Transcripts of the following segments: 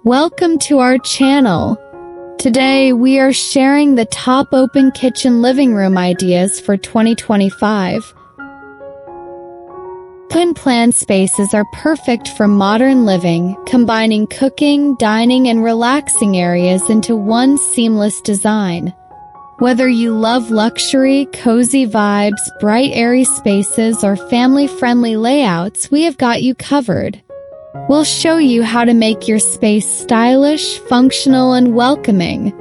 Welcome to our channel. Today we are sharing the top open kitchen living room ideas for 2025. Open plan spaces are perfect for modern living, combining cooking, dining, and relaxing areas into one seamless design. Whether you love luxury, cozy vibes, bright airy spaces, or family-friendly layouts, we have got you covered. We'll show you how to make your space stylish, functional, and welcoming.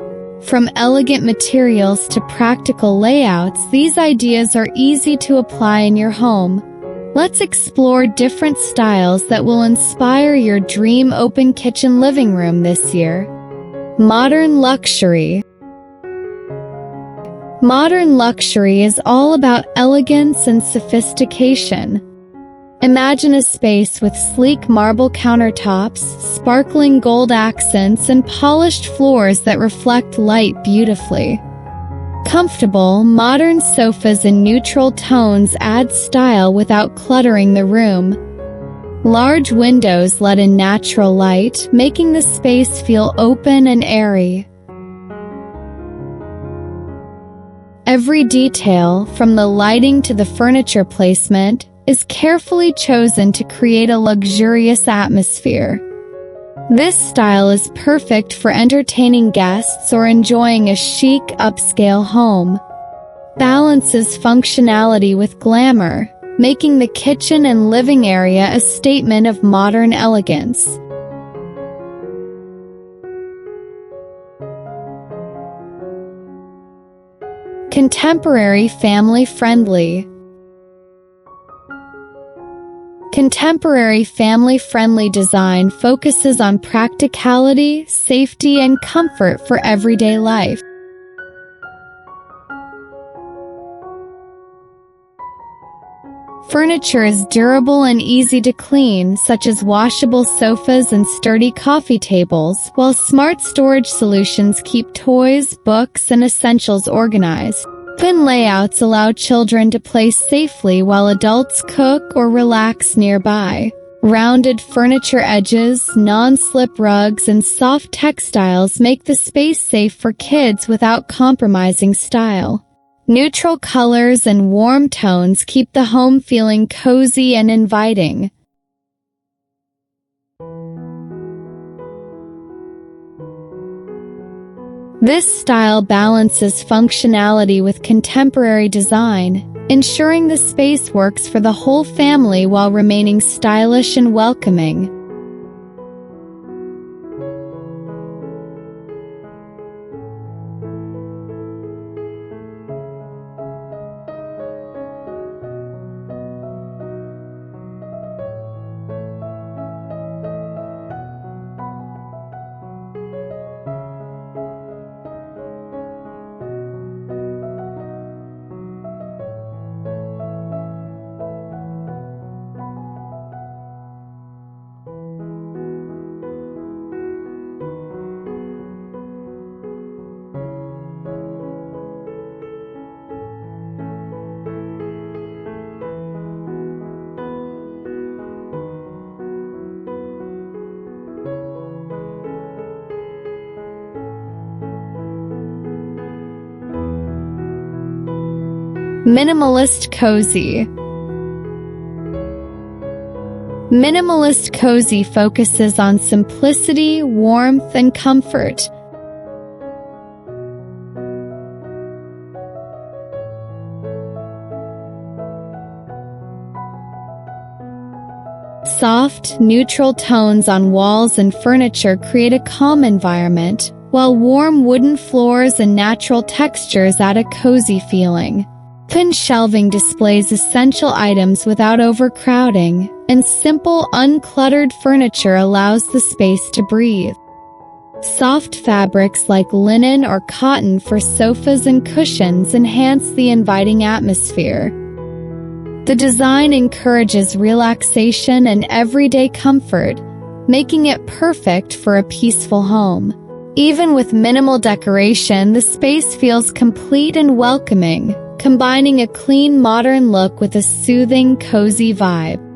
From elegant materials to practical layouts, these ideas are easy to apply in your home. Let's explore different styles that will inspire your dream open kitchen living room this year. Modern luxury. Modern luxury is all about elegance and sophistication. Imagine a space with sleek marble countertops, sparkling gold accents, and polished floors that reflect light beautifully. Comfortable, modern sofas in neutral tones add style without cluttering the room. Large windows let in natural light, making the space feel open and airy. Every detail, from the lighting to the furniture placement, is carefully chosen to create a luxurious atmosphere. This style is perfect for entertaining guests or enjoying a chic, upscale home. Balances functionality with glamour, making the kitchen and living area a statement of modern elegance. Contemporary family-friendly. Contemporary family-friendly design focuses on practicality, safety, and comfort for everyday life. Furniture is durable and easy to clean, such as washable sofas and sturdy coffee tables, while smart storage solutions keep toys, books, and essentials organized. Open layouts allow children to play safely while adults cook or relax nearby. Rounded furniture edges, non-slip rugs, and soft textiles make the space safe for kids without compromising style. Neutral colors and warm tones keep the home feeling cozy and inviting. This style balances functionality with contemporary design, ensuring the space works for the whole family while remaining stylish and welcoming. Minimalist Cozy. Minimalist Cozy focuses on simplicity, warmth, and comfort. Soft, neutral tones on walls and furniture create a calm environment, while warm wooden floors and natural textures add a cozy feeling. Open shelving displays essential items without overcrowding, and simple, uncluttered furniture allows the space to breathe. Soft fabrics like linen or cotton for sofas and cushions enhance the inviting atmosphere. The design encourages relaxation and everyday comfort, making it perfect for a peaceful home. Even with minimal decoration, the space feels complete and welcoming, combining a clean modern look with a soothing, cozy vibe.